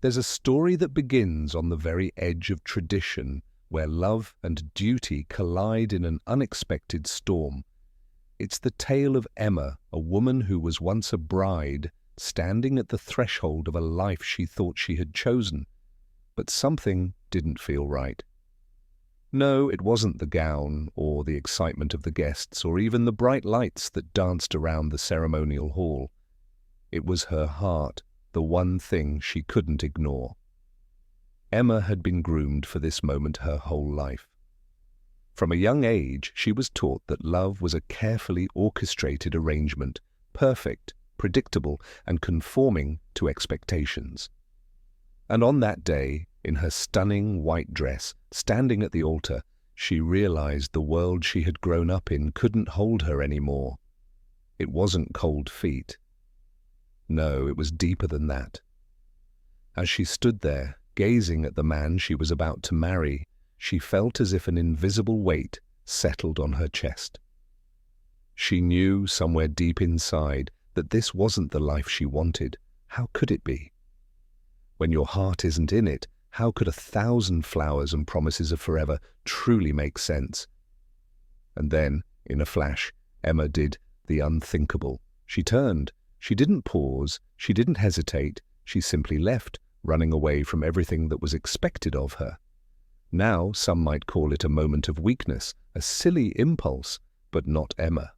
There's a story that begins on the very edge of tradition, where love and duty collide in an unexpected storm. It's the tale of Emma, a woman who was once a bride, standing at the threshold of a life she thought she had chosen. But something didn't feel right. No, it wasn't the gown, or the excitement of the guests, or even the bright lights that danced around the ceremonial hall. It was her heart, the one thing she couldn't ignore. Emma had been groomed for this moment her whole life. From a young age, she was taught that love was a carefully orchestrated arrangement, perfect, predictable, and conforming to expectations. And on that day, in her stunning white dress, standing at the altar, she realized the world she had grown up in couldn't hold her anymore. It wasn't cold feet. No, it was deeper than that. As she stood there, gazing at the man she was about to marry, she felt as if an invisible weight settled on her chest. She knew somewhere deep inside that this wasn't the life she wanted. How could it be? When your heart isn't in it, how could 1,000 flowers and promises of forever truly make sense? And then, in a flash, Emma did the unthinkable. She turned. She didn't pause. She didn't hesitate. She simply left, running away from everything that was expected of her. Now, some might call it a moment of weakness, a silly impulse, but not Emma.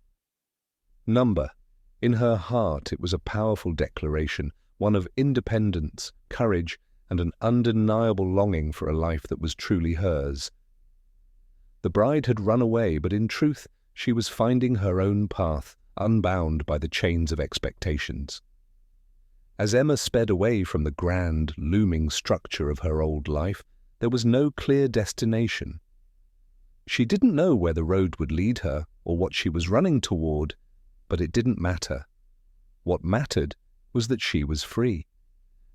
In her heart, it was a powerful declaration, one of independence, courage, and an undeniable longing for a life that was truly hers. The bride had run away, but in truth, she was finding her own path, unbound by the chains of expectations. As Emma sped away from the grand, looming structure of her old life, there was no clear destination. She didn't know where the road would lead her or what she was running toward, but it didn't matter. What mattered was that she was free.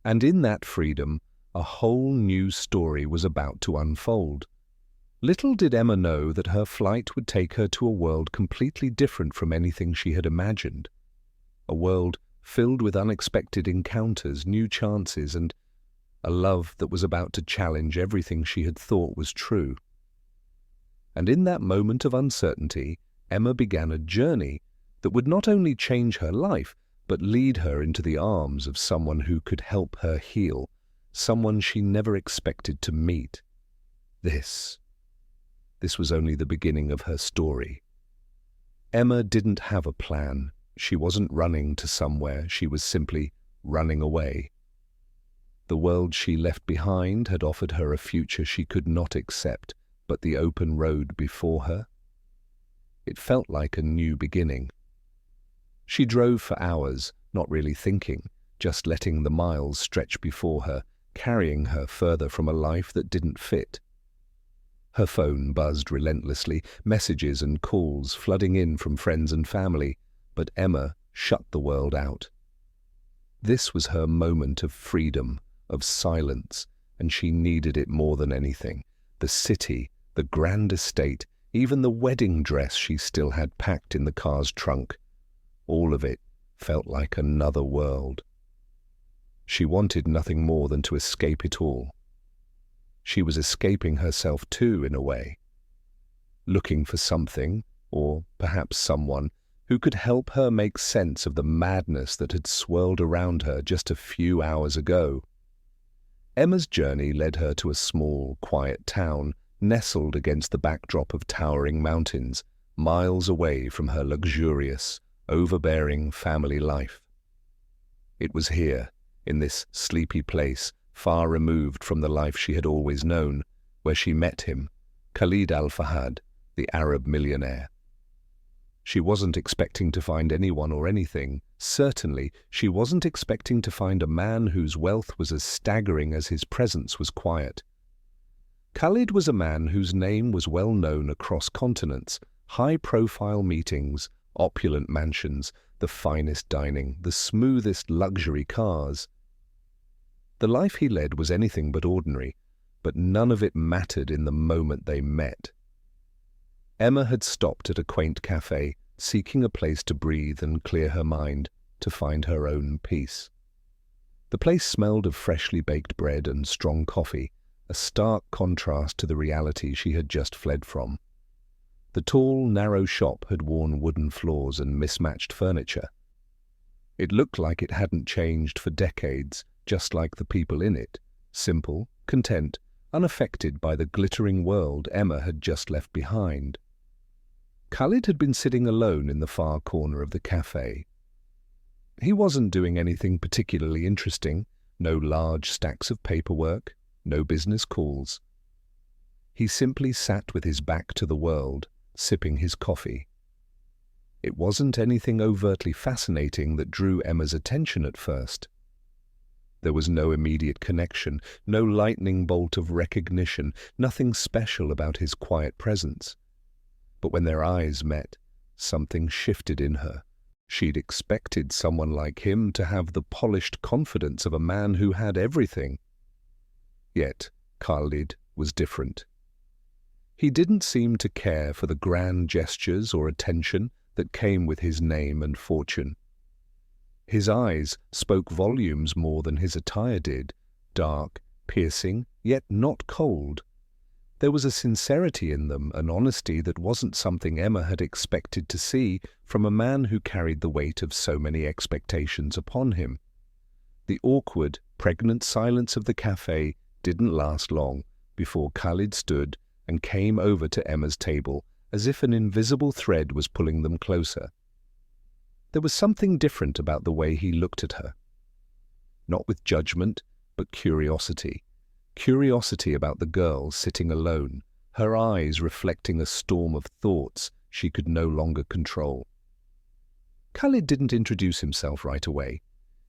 And in that freedom, a whole new story was about to unfold. Little did Emma know that her flight would take her to a world completely different from anything she had imagined. A world filled with unexpected encounters, new chances, and a love that was about to challenge everything she had thought was true. And in that moment of uncertainty, Emma began a journey that would not only change her life, but lead her into the arms of someone who could help her heal, someone she never expected to meet. This was only the beginning of her story. Emma didn't have a plan. She wasn't running to somewhere. She was simply running away. The world she left behind had offered her a future she could not accept, but the open road before her? It felt like a new beginning. She drove for hours, not really thinking, just letting the miles stretch before her, carrying her further from a life that didn't fit. Her phone buzzed relentlessly, messages and calls flooding in from friends and family, but Emma shut the world out. This was her moment of freedom, of silence, and she needed it more than anything. The city, the grand estate, even the wedding dress she still had packed in the car's trunk. All of it felt like another world. She wanted nothing more than to escape it all. She was escaping herself too, in a way. Looking for something, or perhaps someone, who could help her make sense of the madness that had swirled around her just a few hours ago. Emma's journey led her to a small, quiet town, nestled against the backdrop of towering mountains, miles away from her luxurious, overbearing family life. It was here, in this sleepy place, far removed from the life she had always known, where she met him, Khalid al-Fahad, the Arab millionaire. She wasn't expecting to find anyone or anything. Certainly, she wasn't expecting to find a man whose wealth was as staggering as his presence was quiet. Khalid was a man whose name was well known across continents, high-profile meetings, opulent mansions, the finest dining, the smoothest luxury cars. The life he led was anything but ordinary, but none of it mattered in the moment they met. Emma had stopped at a quaint cafe, seeking a place to breathe and clear her mind, to find her own peace. The place smelled of freshly baked bread and strong coffee, a stark contrast to the reality she had just fled from. The tall, narrow shop had worn wooden floors and mismatched furniture. It looked like it hadn't changed for decades, just like the people in it, simple, content, unaffected by the glittering world Emma had just left behind. Khalid had been sitting alone in the far corner of the cafe. He wasn't doing anything particularly interesting, no large stacks of paperwork, no business calls. He simply sat with his back to the world, sipping his coffee. It wasn't anything overtly fascinating that drew Emma's attention at first. There was no immediate connection, no lightning bolt of recognition, nothing special about his quiet presence. But when their eyes met, something shifted in her. She'd expected someone like him to have the polished confidence of a man who had everything. Yet Khalid was different. He didn't seem to care for the grand gestures or attention that came with his name and fortune. His eyes spoke volumes more than his attire did, dark, piercing, yet not cold. There was a sincerity in them, an honesty that wasn't something Emma had expected to see from a man who carried the weight of so many expectations upon him. The awkward, pregnant silence of the cafe didn't last long before Khalid stood and came over to Emma's table as if an invisible thread was pulling them closer. There was something different about the way he looked at her. Not with judgment, but curiosity. Curiosity about the girl sitting alone, her eyes reflecting a storm of thoughts she could no longer control. Khalid didn't introduce himself right away.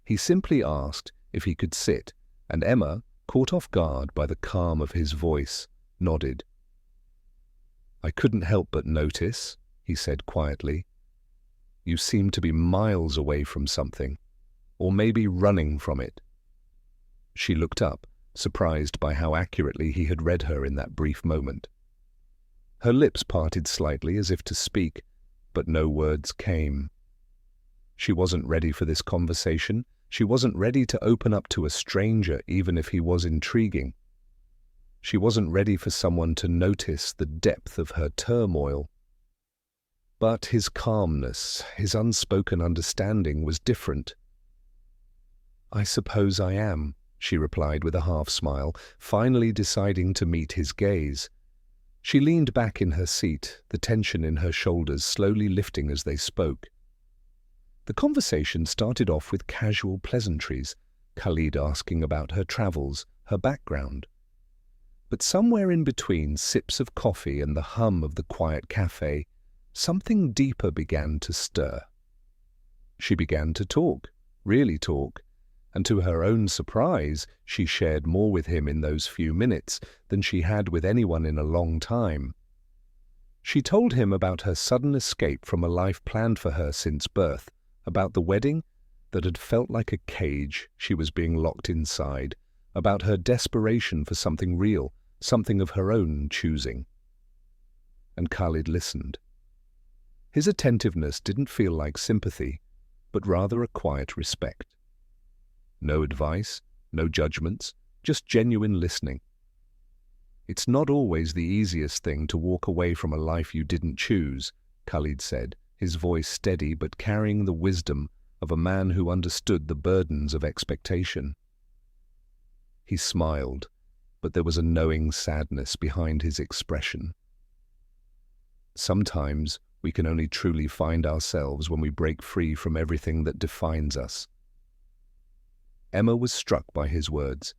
He simply asked if he could sit, and Emma, caught off guard by the calm of his voice, nodded. "I couldn't help but notice," he said quietly. "You seem to be miles away from something, or maybe running from it." She looked up, surprised by how accurately he had read her in that brief moment. Her lips parted slightly as if to speak, but no words came. She wasn't ready for this conversation. She wasn't ready to open up to a stranger, even if he was intriguing. She wasn't ready for someone to notice the depth of her turmoil. But his calmness, his unspoken understanding was different. "I suppose I am," she replied with a half-smile, finally deciding to meet his gaze. She leaned back in her seat, the tension in her shoulders slowly lifting as they spoke. The conversation started off with casual pleasantries, Khalid asking about her travels, her background. But somewhere in between sips of coffee and the hum of the quiet cafe, something deeper began to stir. She began to talk, really talk, and to her own surprise, she shared more with him in those few minutes than she had with anyone in a long time. She told him about her sudden escape from a life planned for her since birth, about the wedding that had felt like a cage she was being locked inside, about her desperation for something real, something of her own choosing. And Khalid listened. His attentiveness didn't feel like sympathy, but rather a quiet respect. No advice, no judgments, just genuine listening. "It's not always the easiest thing to walk away from a life you didn't choose," Khalid said, his voice steady but carrying the wisdom of a man who understood the burdens of expectation. He smiled, but there was a knowing sadness behind his expression. "Sometimes we can only truly find ourselves when we break free from everything that defines us." Emma was struck by his words.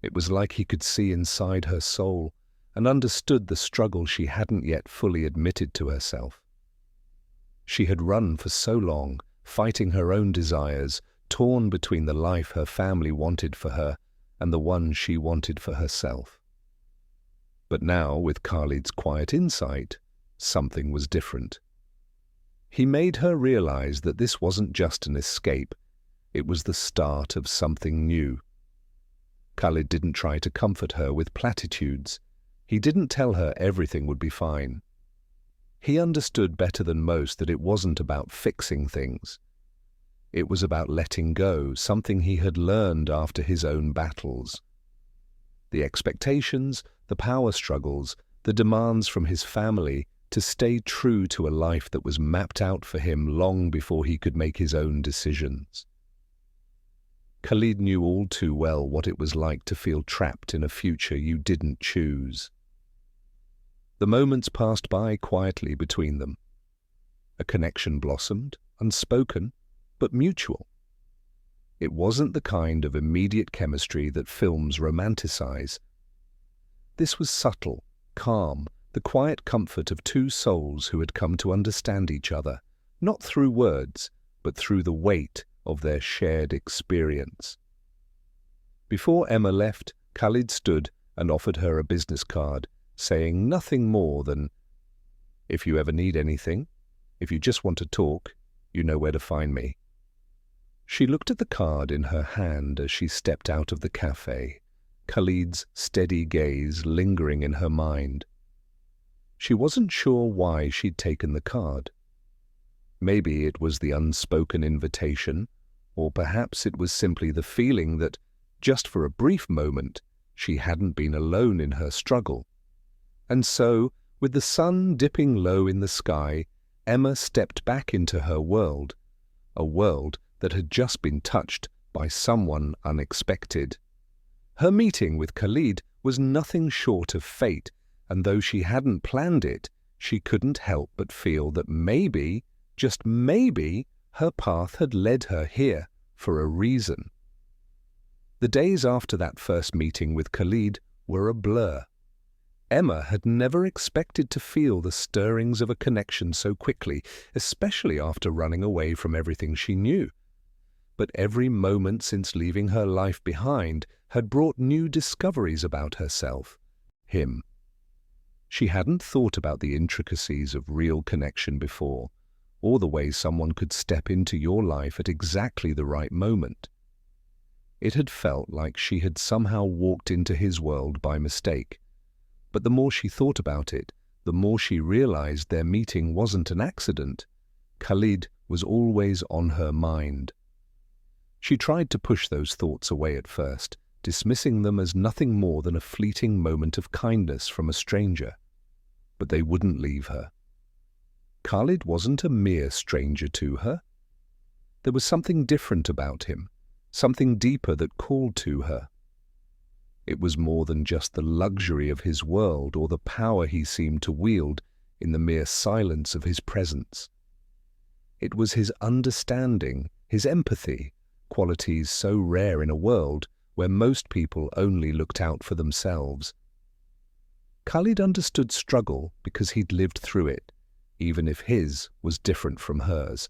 It was like he could see inside her soul and understood the struggle she hadn't yet fully admitted to herself. She had run for so long, fighting her own desires, torn between the life her family wanted for her and the one she wanted for herself. But now, with Khalid's quiet insight, something was different. He made her realize that this wasn't just an escape, it was the start of something new. Khalid didn't try to comfort her with platitudes. He didn't tell her everything would be fine. He understood better than most that it wasn't about fixing things. It was about letting go, something he had learned after his own battles. The expectations, the power struggles, the demands from his family to stay true to a life that was mapped out for him long before he could make his own decisions. Khalid knew all too well what it was like to feel trapped in a future you didn't choose. The moments passed by quietly between them. A connection blossomed, unspoken, but mutual. It wasn't the kind of immediate chemistry that films romanticize. This was subtle, calm, the quiet comfort of two souls who had come to understand each other, not through words, but through the weight of their shared experience. Before Emma left, Khalid stood and offered her a business card, saying nothing more than, "If you ever need anything, if you just want to talk, you know where to find me." She looked at the card in her hand as she stepped out of the cafe, Khalid's steady gaze lingering in her mind. She wasn't sure why she'd taken the card. Maybe it was the unspoken invitation, or perhaps it was simply the feeling that, just for a brief moment, she hadn't been alone in her struggle. And so, with the sun dipping low in the sky, Emma stepped back into her world, a world that had just been touched by someone unexpected. Her meeting with Khalid was nothing short of fate, and though she hadn't planned it, she couldn't help but feel that maybe, just maybe, her path had led her here for a reason. The days after that first meeting with Khalid were a blur. Emma had never expected to feel the stirrings of a connection so quickly, especially after running away from everything she knew. But every moment since leaving her life behind had brought new discoveries about herself, him. She hadn't thought about the intricacies of real connection before, or the way someone could step into your life at exactly the right moment. It had felt like she had somehow walked into his world by mistake. But the more she thought about it, the more she realized their meeting wasn't an accident. Khalid was always on her mind. She tried to push those thoughts away at first, dismissing them as nothing more than a fleeting moment of kindness from a stranger. But they wouldn't leave her. Khalid wasn't a mere stranger to her. There was something different about him, something deeper that called to her. It was more than just the luxury of his world or the power he seemed to wield in the mere silence of his presence. It was his understanding, his empathy, qualities so rare in a world where most people only looked out for themselves. Khalid understood struggle because he'd lived through it, even if his was different from hers.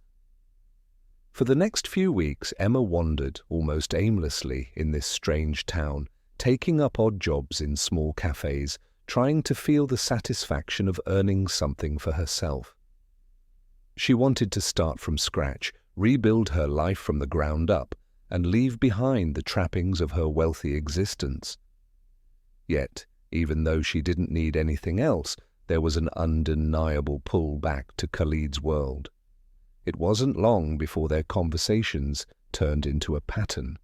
For the next few weeks, Emma wandered almost aimlessly in this strange town, taking up odd jobs in small cafes, trying to feel the satisfaction of earning something for herself. She wanted to start from scratch, rebuild her life from the ground up, and leave behind the trappings of her wealthy existence. Yet, even though she didn't need anything else, there was an undeniable pull back to Khalid's world. It wasn't long before their conversations turned into a pattern.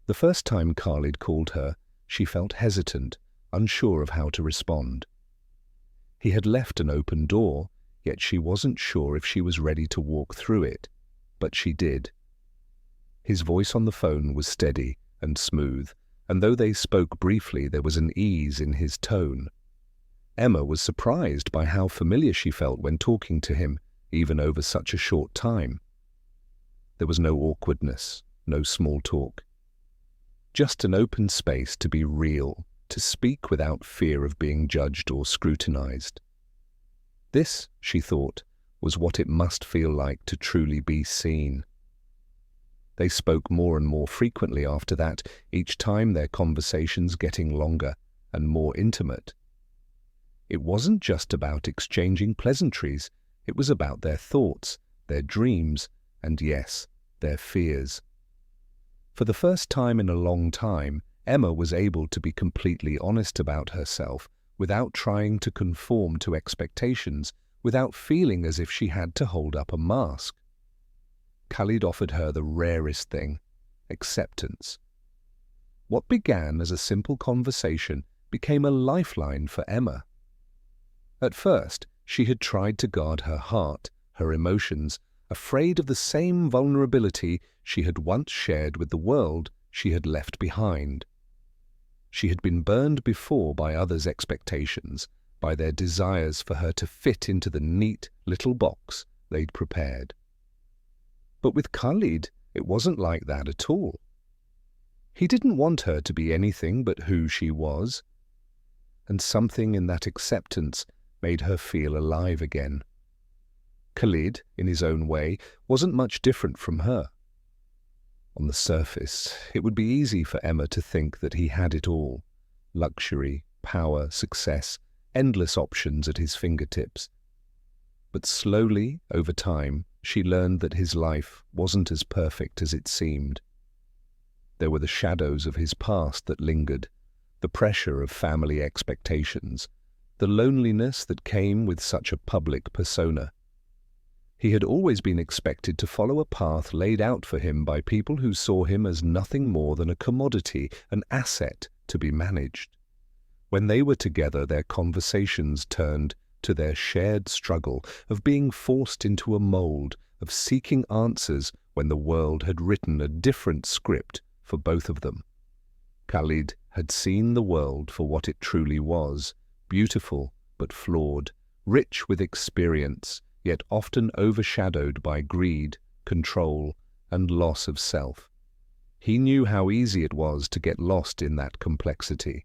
The first time Khalid called her, she felt hesitant, unsure of how to respond. He had left an open door, yet she wasn't sure if she was ready to walk through it, but she did. His voice on the phone was steady and smooth, and though they spoke briefly, there was an ease in his tone. Emma was surprised by how familiar she felt when talking to him, even over such a short time. There was no awkwardness, no small talk. Just an open space to be real, to speak without fear of being judged or scrutinized. This, she thought, was what it must feel like to truly be seen. They spoke more and more frequently after that, each time their conversations getting longer and more intimate. It wasn't just about exchanging pleasantries, it was about their thoughts, their dreams, and yes, their fears. For the first time in a long time, Emma was able to be completely honest about herself, without trying to conform to expectations, without feeling as if she had to hold up a mask. Khalid offered her the rarest thing: acceptance. What began as a simple conversation became a lifeline for Emma. At first, she had tried to guard her heart, her emotions, afraid of the same vulnerability she had once shared with the world she had left behind. She had been burned before by others' expectations, by their desires for her to fit into the neat little box they'd prepared. But with Khalid, it wasn't like that at all. He didn't want her to be anything but who she was, and something in that acceptance made her feel alive again. Khalid, in his own way, wasn't much different from her. On the surface, it would be easy for Emma to think that he had it all: luxury, power, success, endless options at his fingertips. But slowly, over time, she learned that his life wasn't as perfect as it seemed. There were the shadows of his past that lingered, the pressure of family expectations, the loneliness that came with such a public persona. He had always been expected to follow a path laid out for him by people who saw him as nothing more than a commodity, an asset to be managed. When they were together, their conversations turned to their shared struggle of being forced into a mold, of seeking answers when the world had written a different script for both of them. Khalid had seen the world for what it truly was: beautiful but flawed, rich with experience, yet often overshadowed by greed, control, and loss of self. He knew how easy it was to get lost in that complexity.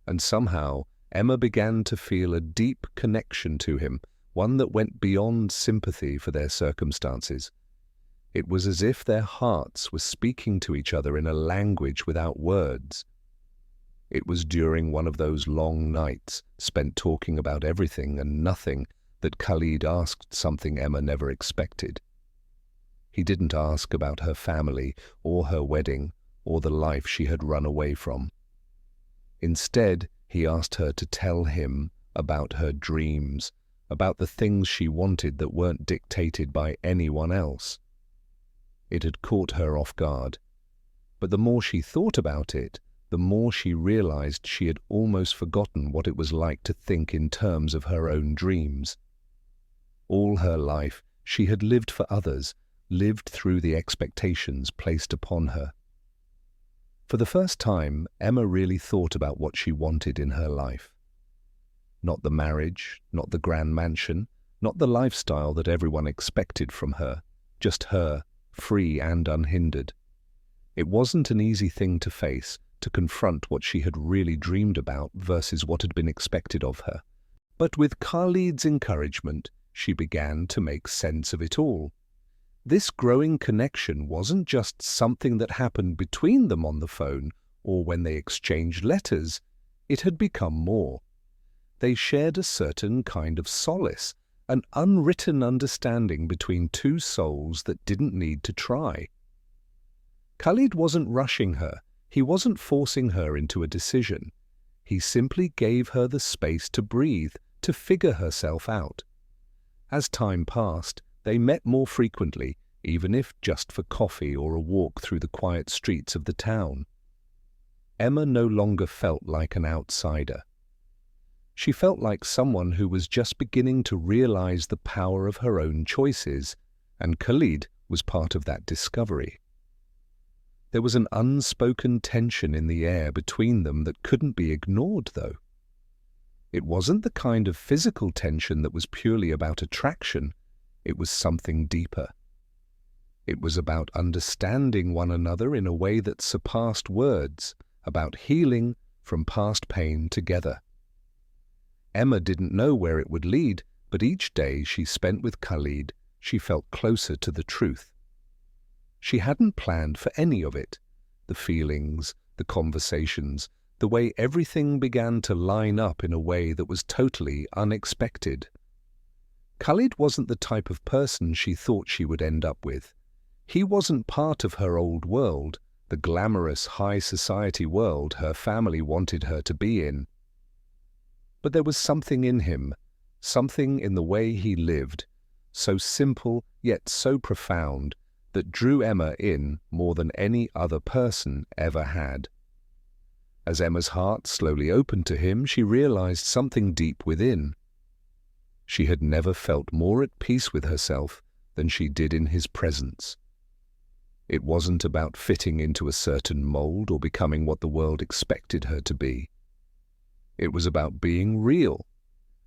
And somehow, Emma began to feel a deep connection to him, one that went beyond sympathy for their circumstances. It was as if their hearts were speaking to each other in a language without words. It was during one of those long nights, spent talking about everything and nothing, that Khalid asked something Emma never expected. He didn't ask about her family, or her wedding, or the life she had run away from. Instead, he asked her to tell him about her dreams, about the things she wanted that weren't dictated by anyone else. It had caught her off guard, but the more she thought about it, the more she realized she had almost forgotten what it was like to think in terms of her own dreams. All her life, she had lived for others, lived through the expectations placed upon her. For the first time, Emma really thought about what she wanted in her life. Not the marriage, not the grand mansion, not the lifestyle that everyone expected from her, just her, free and unhindered. It wasn't an easy thing to face, to confront what she had really dreamed about versus what had been expected of her. But with Khalid's encouragement, she began to make sense of it all. This growing connection wasn't just something that happened between them on the phone or when they exchanged letters. It had become more. They shared a certain kind of solace, an unwritten understanding between two souls that didn't need to try. Khalid wasn't rushing her. He wasn't forcing her into a decision. He simply gave her the space to breathe, to figure herself out. As time passed, they met more frequently, even if just for coffee or a walk through the quiet streets of the town. Emma no longer felt like an outsider. She felt like someone who was just beginning to realize the power of her own choices, and Khalid was part of that discovery. There was an unspoken tension in the air between them that couldn't be ignored, though. It wasn't the kind of physical tension that was purely about attraction. It was something deeper. It was about understanding one another in a way that surpassed words, about healing from past pain together. Emma didn't know where it would lead, but each day she spent with Khalid, she felt closer to the truth. She hadn't planned for any of it: the feelings, the conversations, the way everything began to line up in a way that was totally unexpected. Khalid wasn't the type of person she thought she would end up with. He wasn't part of her old world, the glamorous high society world her family wanted her to be in. But there was something in him, something in the way he lived, so simple yet so profound, that drew Emma in more than any other person ever had. As Emma's heart slowly opened to him, she realized something deep within. She had never felt more at peace with herself than she did in his presence. It wasn't about fitting into a certain mold or becoming what the world expected her to be. It was about being real,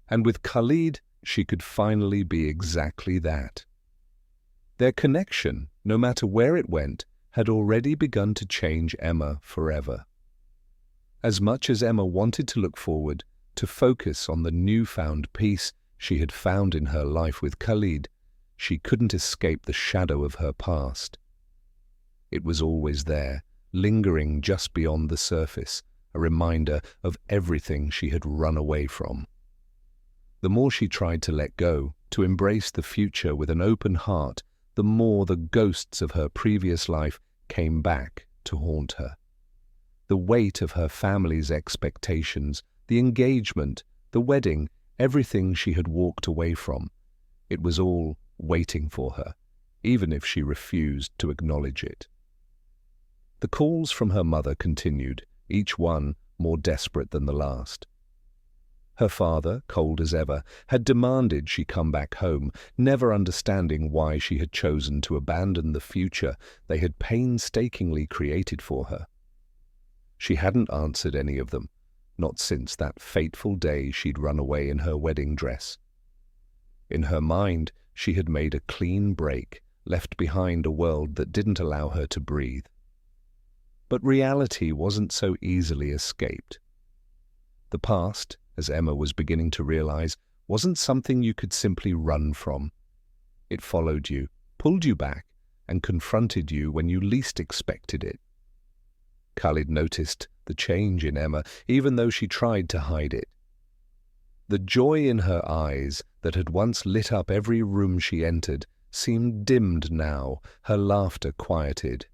and with Khalid she could finally be exactly that. Their connection, no matter where it went, had already begun to change Emma forever. As much as Emma wanted to look forward, to focus on the newfound peace she had found in her life with Khalid, she couldn't escape the shadow of her past. It was always there, lingering just beyond the surface, a reminder of everything she had run away from. The more she tried to let go, to embrace the future with an open heart, the more the ghosts of her previous life came back to haunt her. The weight of her family's expectations, the engagement, the wedding, everything she had walked away from, it was all waiting for her, even if she refused to acknowledge it. The calls from her mother continued, each one more desperate than the last. Her father, cold as ever, had demanded she come back home, never understanding why she had chosen to abandon the future they had painstakingly created for her. She hadn't answered any of them, not since that fateful day she'd run away in her wedding dress. In her mind, she had made a clean break, left behind a world that didn't allow her to breathe. But reality wasn't so easily escaped. The past, as Emma was beginning to realize, wasn't something you could simply run from. It followed you, pulled you back, and confronted you when you least expected it. Khalid noticed the change in Emma, even though she tried to hide it. The joy in her eyes that had once lit up every room she entered seemed dimmed now, her laughter quieted.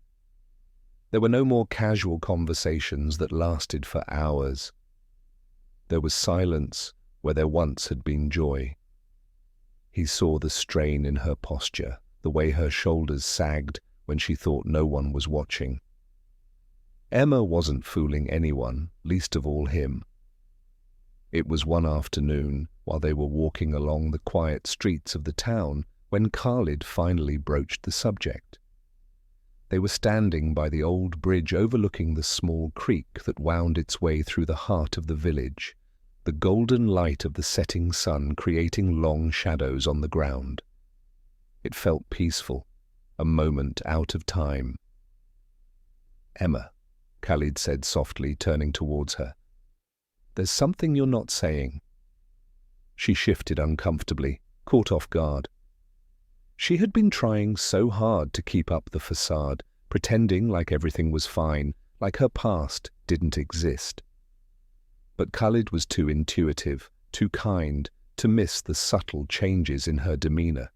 There were no more casual conversations that lasted for hours. There was silence where there once had been joy. He saw the strain in her posture, the way her shoulders sagged when she thought no one was watching. Emma wasn't fooling anyone, least of all him. It was one afternoon, while they were walking along the quiet streets of the town, when Khalid finally broached the subject. They were standing by the old bridge overlooking the small creek that wound its way through the heart of the village, the golden light of the setting sun creating long shadows on the ground. It felt peaceful, a moment out of time. "Emma," Khalid said softly, turning towards her, "there's something you're not saying." She shifted uncomfortably, caught off guard. She had been trying so hard to keep up the facade, pretending like everything was fine, like her past didn't exist. But Khalid was too intuitive, too kind, to miss the subtle changes in her demeanor.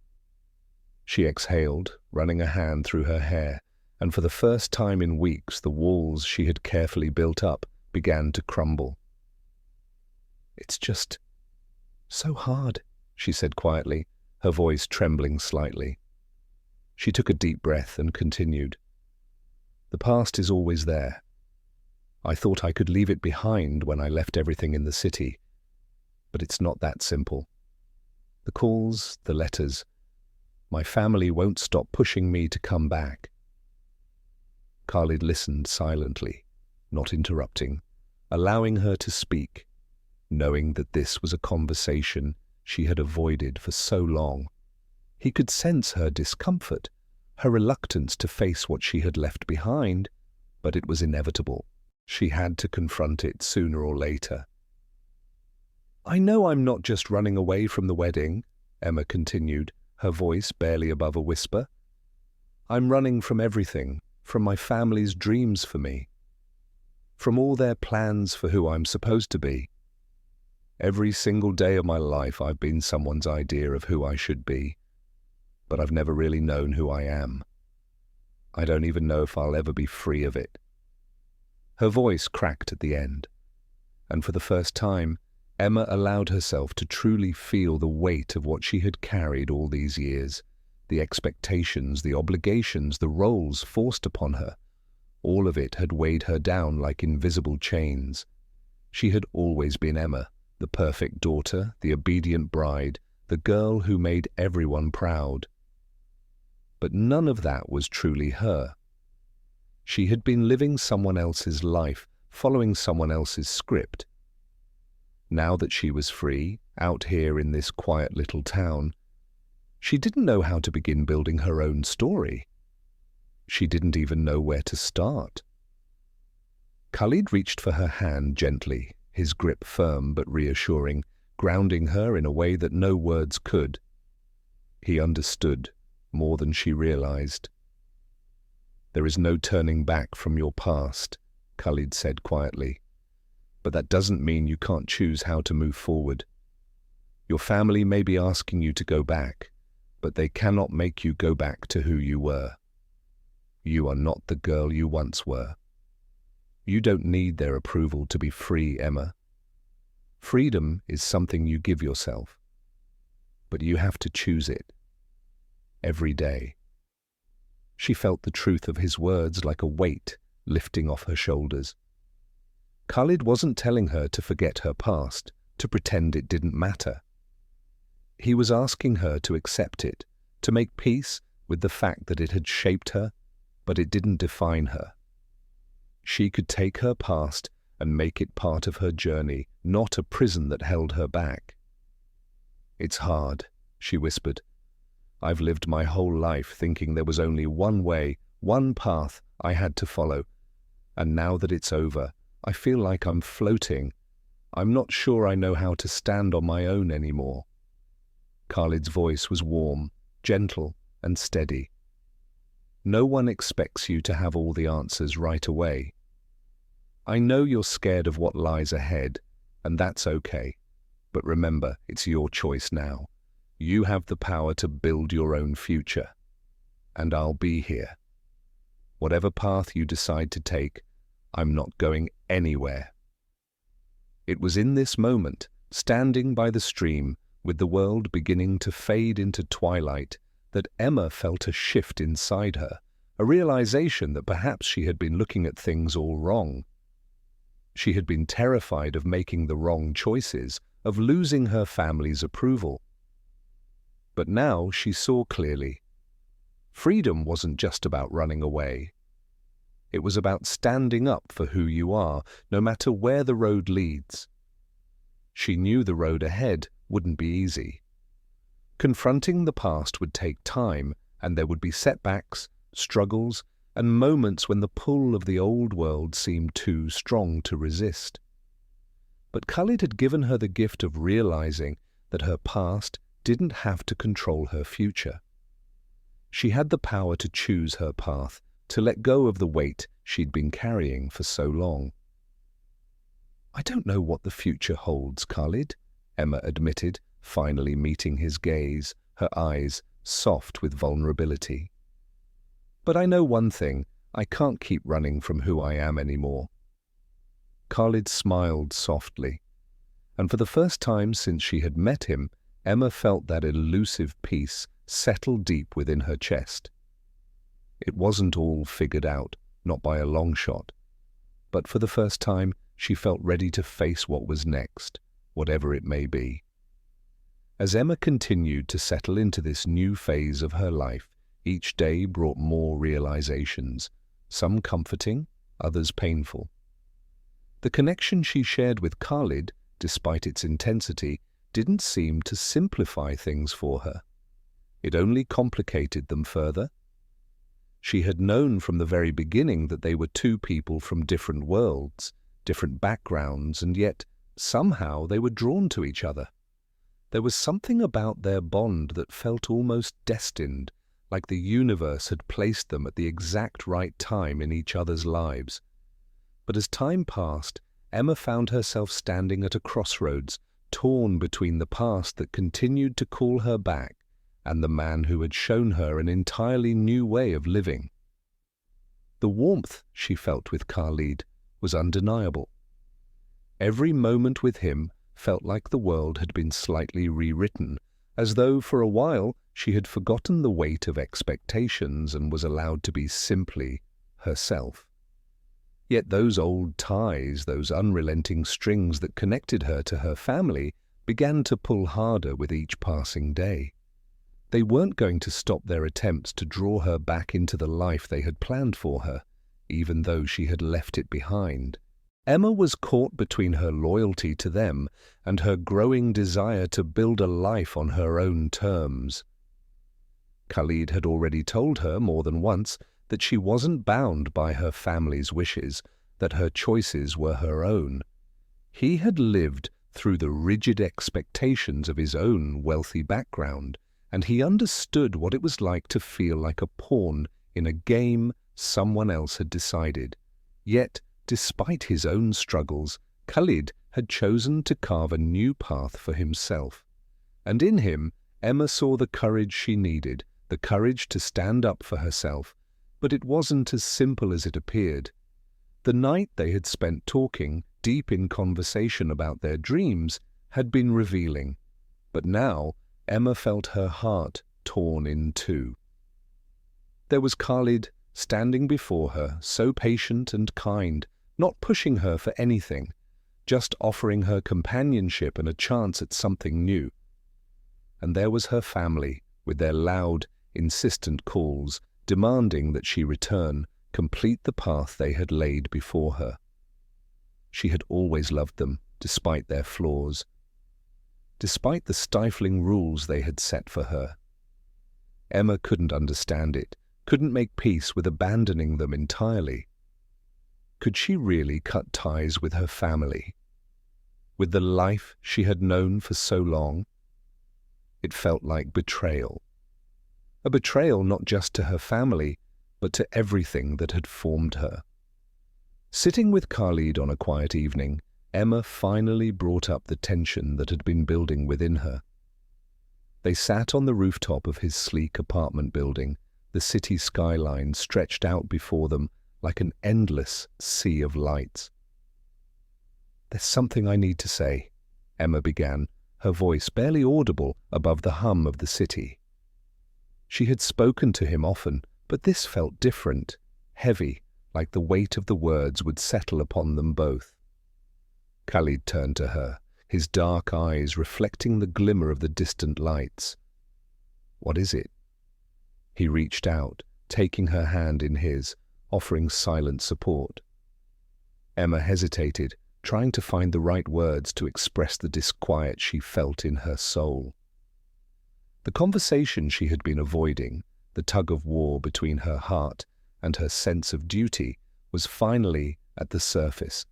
She exhaled, running a hand through her hair, and for the first time in weeks the walls she had carefully built up began to crumble. "It's just so hard," she said quietly, her voice trembling slightly. She took a deep breath and continued. "The past is always there. I thought I could leave it behind when I left everything in the city, but it's not that simple. The calls, the letters, my family won't stop pushing me to come back." Khalid listened silently, not interrupting, allowing her to speak, knowing that this was a conversation she had avoided for so long. He could sense her discomfort, her reluctance to face what she had left behind, but it was inevitable. She had to confront it sooner or later. "I know I'm not just running away from the wedding," Emma continued, her voice barely above a whisper. "I'm running from everything, from my family's dreams for me, from all their plans for who I'm supposed to be. Every single day of my life I've been someone's idea of who I should be, but I've never really known who I am. I don't even know if I'll ever be free of it." Her voice cracked at the end, and for the first time, Emma allowed herself to truly feel the weight of what she had carried all these years, the expectations, the obligations, the roles forced upon her, all of it had weighed her down like invisible chains. She had always been Emma, the perfect daughter, the obedient bride, the girl who made everyone proud. But none of that was truly her. She had been living someone else's life, following someone else's script. Now that she was free, out here in this quiet little town, she didn't know how to begin building her own story. She didn't even know where to start. Khalid reached for her hand gently, his grip firm but reassuring, grounding her in a way that no words could. He understood, more than she realized. "There is no turning back from your past," Khalid said quietly. "But that doesn't mean you can't choose how to move forward. Your family may be asking you to go back, but they cannot make you go back to who you were. You are not the girl you once were. You don't need their approval to be free, Emma. Freedom is something you give yourself, but you have to choose it. Every day." She felt the truth of his words like a weight lifting off her shoulders. Khalid wasn't telling her to forget her past, to pretend it didn't matter. He was asking her to accept it, to make peace with the fact that it had shaped her, but it didn't define her. She could take her past and make it part of her journey, not a prison that held her back. "It's hard," she whispered. "I've lived my whole life thinking there was only one way, one path I had to follow, and now that it's over, I feel like I'm floating. I'm not sure I know how to stand on my own anymore." Khalid's voice was warm, gentle, and steady. "No one expects you to have all the answers right away. I know you're scared of what lies ahead, and that's okay. But remember, it's your choice now. You have the power to build your own future. And I'll be here. Whatever path you decide to take, I'm not going anywhere." It was in this moment, standing by the stream, with the world beginning to fade into twilight, that Emma felt a shift inside her, a realization that perhaps she had been looking at things all wrong. She had been terrified of making the wrong choices, of losing her family's approval. But now she saw clearly. Freedom wasn't just about running away. It was about standing up for who you are, no matter where the road leads. She knew the road ahead wouldn't be easy. Confronting the past would take time, and there would be setbacks, struggles, and moments when the pull of the old world seemed too strong to resist. But Khalid had given her the gift of realizing that her past didn't have to control her future. She had the power to choose her path, to let go of the weight she'd been carrying for so long. "I don't know what the future holds, Khalid," Emma admitted, finally meeting his gaze, her eyes soft with vulnerability. "But I know one thing, I can't keep running from who I am anymore." Khalid smiled softly, and for the first time since she had met him, Emma felt that elusive peace settle deep within her chest. It wasn't all figured out, not by a long shot, but for the first time she felt ready to face what was next, whatever it may be. As Emma continued to settle into this new phase of her life, each day brought more realizations, some comforting, others painful. The connection she shared with Khalid, despite its intensity, didn't seem to simplify things for her. It only complicated them further. She had known from the very beginning that they were two people from different worlds, different backgrounds, and yet somehow they were drawn to each other. There was something about their bond that felt almost destined, like the universe had placed them at the exact right time in each other's lives. But as time passed, Emma found herself standing at a crossroads, torn between the past that continued to call her back and the man who had shown her an entirely new way of living. The warmth she felt with Khalid was undeniable. Every moment with him felt like the world had been slightly rewritten, as though for a while she had forgotten the weight of expectations and was allowed to be simply herself. Yet those old ties, those unrelenting strings that connected her to her family, began to pull harder with each passing day. They weren't going to stop their attempts to draw her back into the life they had planned for her, even though she had left it behind. Emma was caught between her loyalty to them and her growing desire to build a life on her own terms. Khalid had already told her more than once that she wasn't bound by her family's wishes, that her choices were her own. He had lived through the rigid expectations of his own wealthy background, and he understood what it was like to feel like a pawn in a game someone else had decided. Yet, despite his own struggles, Khalid had chosen to carve a new path for himself. And in him, Emma saw the courage she needed, the courage to stand up for herself. But it wasn't as simple as it appeared. The night they had spent talking, deep in conversation about their dreams, had been revealing. But now, Emma felt her heart torn in two. There was Khalid standing before her, so patient and kind, not pushing her for anything, just offering her companionship and a chance at something new. And there was her family, with their loud, insistent calls, demanding that she return, complete the path they had laid before her. She had always loved them, despite their flaws, despite the stifling rules they had set for her. Emma couldn't understand it, couldn't make peace with abandoning them entirely. Could she really cut ties with her family, with the life she had known for so long? It felt like betrayal. A betrayal not just to her family, but to everything that had formed her. Sitting with Khalid on a quiet evening, Emma finally brought up the tension that had been building within her. They sat on the rooftop of his sleek apartment building, the city skyline stretched out before them like an endless sea of lights. "There's something I need to say," Emma began, her voice barely audible above the hum of the city. She had spoken to him often, but this felt different, heavy, like the weight of the words would settle upon them both. Khalid turned to her, his dark eyes reflecting the glimmer of the distant lights. "What is it?" He reached out, taking her hand in his, offering silent support. Emma hesitated, trying to find the right words to express the disquiet she felt in her soul. The conversation she had been avoiding, the tug-of-war between her heart and her sense of duty, was finally at the surface.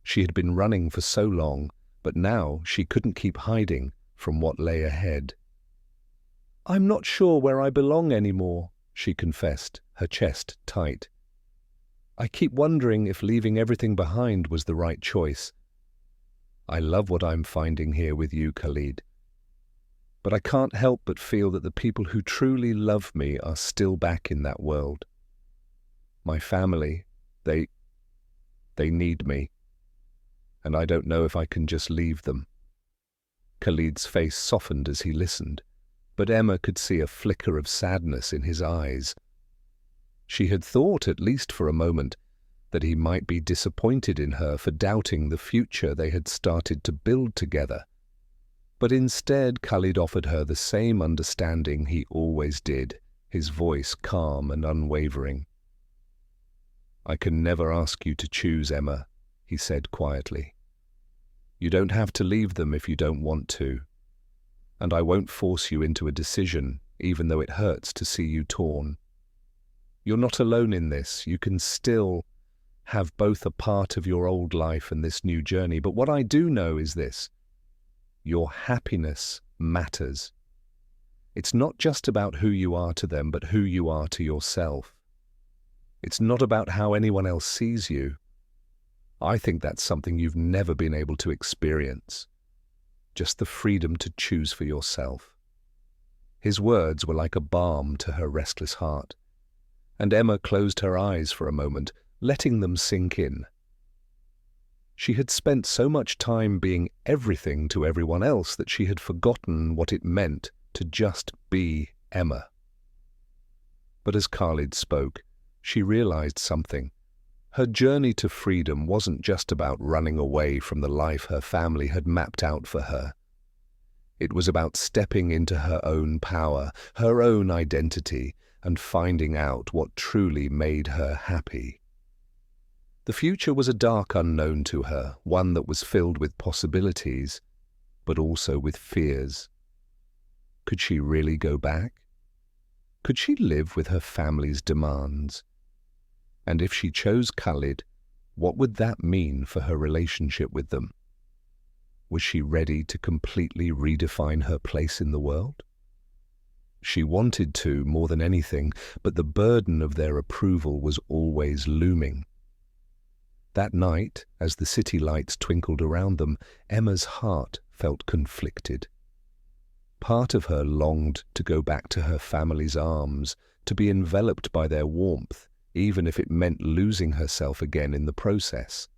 She had been running for so long, but now she couldn't keep hiding from what lay ahead. "I'm not sure where I belong anymore," she confessed, her chest tight. "I keep wondering if leaving everything behind was the right choice. I love what I'm finding here with you, Khalid. But I can't help but feel that the people who truly love me are still back in that world. My family, they need me. And I don't know if I can just leave them." Khalid's face softened as he listened, but Emma could see a flicker of sadness in his eyes. She had thought, at least for a moment, that he might be disappointed in her for doubting the future they had started to build together. But instead, Khalid offered her the same understanding he always did, his voice calm and unwavering. "I can never ask you to choose, Emma," he said quietly. "You don't have to leave them if you don't want to. And I won't force you into a decision, even though it hurts to see you torn. You're not alone in this. You can still have both a part of your old life and this new journey. But what I do know is this: your happiness matters. It's not just about who you are to them, but who you are to yourself. It's not about how anyone else sees you. I think that's something you've never been able to experience. Just the freedom to choose for yourself." His words were like a balm to her restless heart, and Emma closed her eyes for a moment, letting them sink in. She had spent so much time being everything to everyone else that she had forgotten what it meant to just be Emma. But as Khalid spoke, she realized something. Her journey to freedom wasn't just about running away from the life her family had mapped out for her. It was about stepping into her own power, her own identity, and finding out what truly made her happy. The future was a dark unknown to her, one that was filled with possibilities, but also with fears. Could she really go back? Could she live with her family's demands? And if she chose Khalid, what would that mean for her relationship with them? Was she ready to completely redefine her place in the world? She wanted to more than anything, but the burden of their approval was always looming. That night, as the city lights twinkled around them, Emma's heart felt conflicted. Part of her longed to go back to her family's arms, to be enveloped by their warmth, even if it meant losing herself again in the process.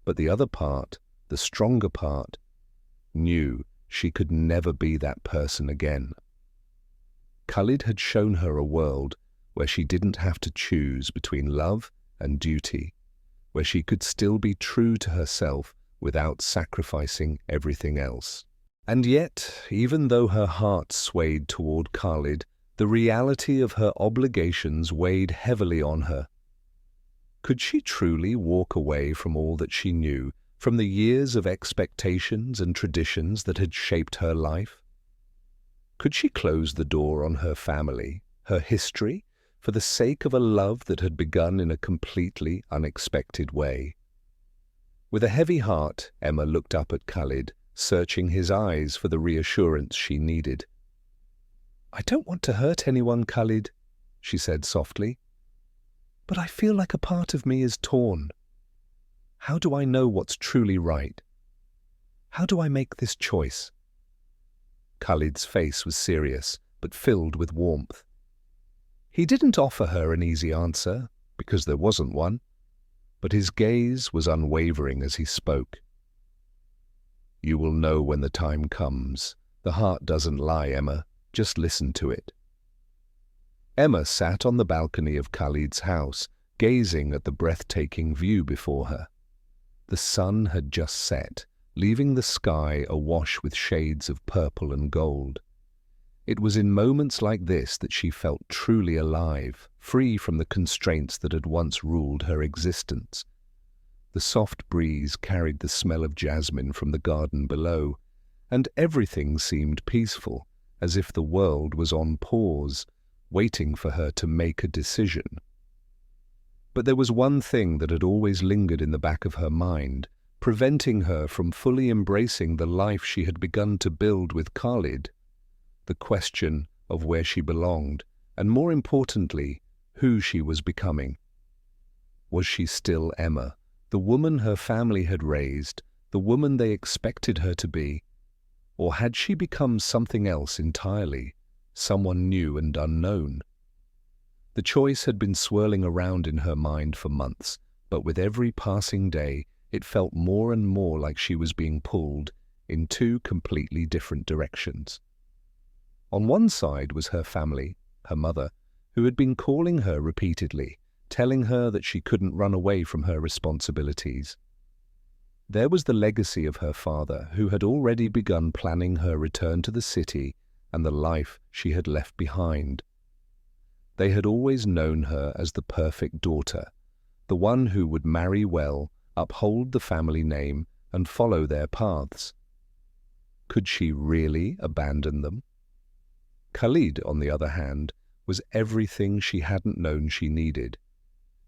But the other part, the stronger part, knew she could never be that person again. Khalid had shown her a world where she didn't have to choose between love and duty, where she could still be true to herself without sacrificing everything else. And yet, even though her heart swayed toward Khalid, the reality of her obligations weighed heavily on her. Could she truly walk away from all that she knew, from the years of expectations and traditions that had shaped her life? Could she close the door on her family, her history, for the sake of a love that had begun in a completely unexpected way? With a heavy heart, Emma looked up at Khalid, searching his eyes for the reassurance she needed. "I don't want to hurt anyone, Khalid," she said softly. "But I feel like a part of me is torn. How do I know what's truly right? How do I make this choice?" Khalid's face was serious, but filled with warmth. He didn't offer her an easy answer, because there wasn't one, but his gaze was unwavering as he spoke. "You will know when the time comes. The heart doesn't lie, Emma. Just listen to it." Emma sat on the balcony of Khalid's house, gazing at the breathtaking view before her. The sun had just set, leaving the sky awash with shades of purple and gold. It was in moments like this that she felt truly alive, free from the constraints that had once ruled her existence. The soft breeze carried the smell of jasmine from the garden below, and everything seemed peaceful, as if the world was on pause, waiting for her to make a decision. But there was one thing that had always lingered in the back of her mind, preventing her from fully embracing the life she had begun to build with Khalid: the question of where she belonged, and more importantly, who she was becoming. Was she still Emma, the woman her family had raised, the woman they expected her to be? Or had she become something else entirely, someone new and unknown? The choice had been swirling around in her mind for months, but with every passing day, it felt more and more like she was being pulled in two completely different directions. On one side was her family, her mother, who had been calling her repeatedly, telling her that she couldn't run away from her responsibilities. There was the legacy of her father, who had already begun planning her return to the city and the life she had left behind. They had always known her as the perfect daughter, the one who would marry well, uphold the family name, and follow their paths. Could she really abandon them? Khalid, on the other hand, was everything she hadn't known she needed.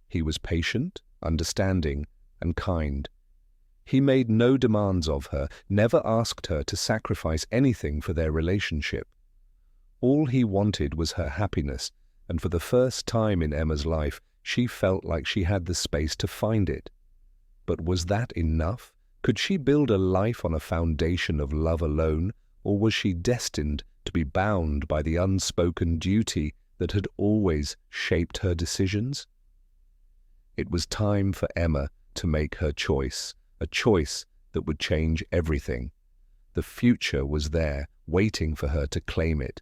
He was patient, understanding, and kind. He made no demands of her, never asked her to sacrifice anything for their relationship. All he wanted was her happiness, and for the first time in Emma's life, she felt like she had the space to find it. But was that enough? Could she build a life on a foundation of love alone, or was she destined to be bound by the unspoken duty that had always shaped her decisions? It was time for Emma to make her choice, a choice that would change everything. The future was there, waiting for her to claim it,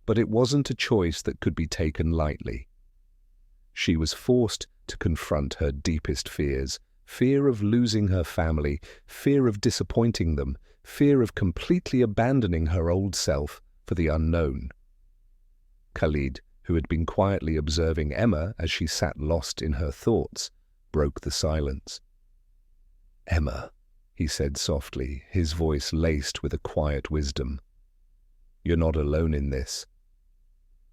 but it wasn't a choice that could be taken lightly. She was forced to confront her deepest fears, fear of losing her family, fear of disappointing them, fear of completely abandoning her old self for the unknown. Khalid, who had been quietly observing Emma as she sat lost in her thoughts, broke the silence. "Emma," he said softly, his voice laced with a quiet wisdom. "You're not alone in this.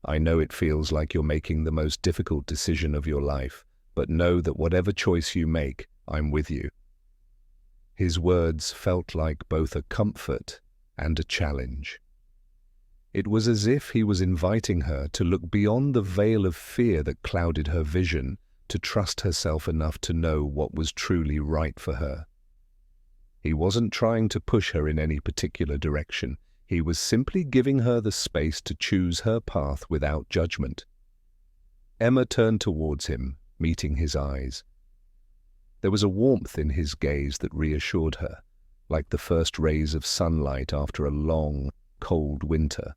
I know it feels like you're making the most difficult decision of your life, but know that whatever choice you make, I'm with you." His words felt like both a comfort and a challenge. It was as if he was inviting her to look beyond the veil of fear that clouded her vision, to trust herself enough to know what was truly right for her. He wasn't trying to push her in any particular direction. He was simply giving her the space to choose her path without judgment. Emma turned towards him, meeting his eyes. There was a warmth in his gaze that reassured her, like the first rays of sunlight after a long, cold winter.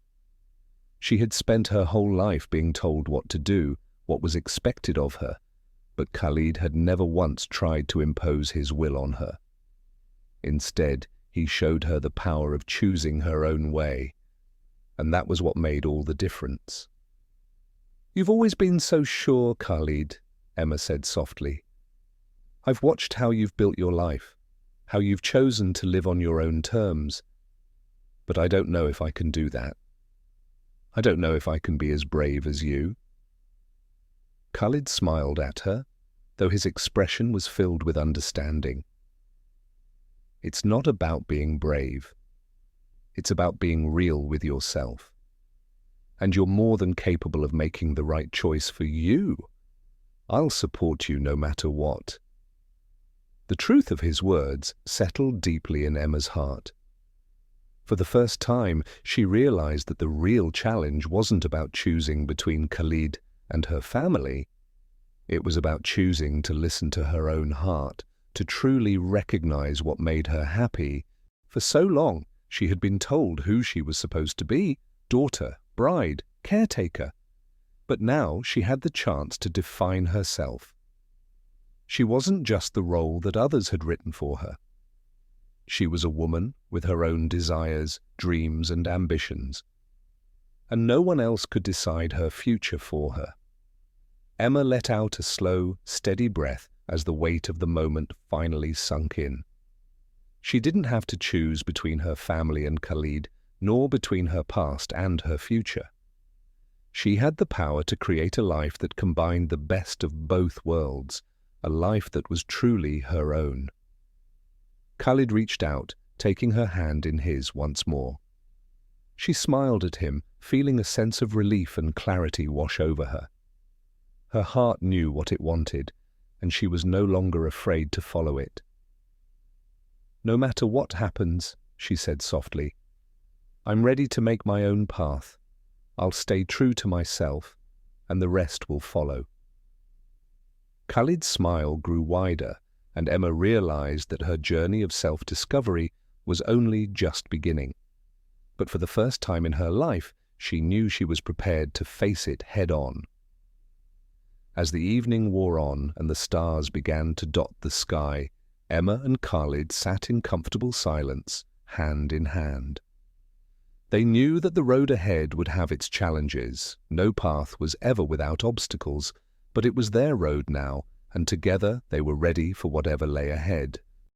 She had spent her whole life being told what to do, what was expected of her, but Khalid had never once tried to impose his will on her. Instead, he showed her the power of choosing her own way, and that was what made all the difference. "You've always been so sure, Khalid," Emma said softly. "I've watched how you've built your life, how you've chosen to live on your own terms. But I don't know if I can do that. I don't know if I can be as brave as you." Khalid smiled at her, though his expression was filled with understanding. "It's not about being brave. It's about being real with yourself. And you're more than capable of making the right choice for you. I'll support you no matter what." The truth of his words settled deeply in Emma's heart. For the first time, she realized that the real challenge wasn't about choosing between Khalid and her family. It was about choosing to listen to her own heart, to truly recognize what made her happy. For so long, she had been told who she was supposed to be: daughter, bride, caretaker. But now she had the chance to define herself. She wasn't just the role that others had written for her. She was a woman with her own desires, dreams, and ambitions. And no one else could decide her future for her. Emma let out a slow, steady breath as the weight of the moment finally sunk in. She didn't have to choose between her family and Khalid, nor between her past and her future. She had the power to create a life that combined the best of both worlds, a life that was truly her own. Khalid reached out, taking her hand in his once more. She smiled at him, feeling a sense of relief and clarity wash over her. Her heart knew what it wanted, and she was no longer afraid to follow it. "No matter what happens," she said softly, "I'm ready to make my own path. I'll stay true to myself, and the rest will follow." Khalid's smile grew wider, and Emma realized that her journey of self-discovery was only just beginning. But for the first time in her life, she knew she was prepared to face it head-on. As the evening wore on and the stars began to dot the sky, Emma and Khalid sat in comfortable silence, hand in hand. They knew that the road ahead would have its challenges. No path was ever without obstacles, but it was their road now, and together they were ready for whatever lay ahead.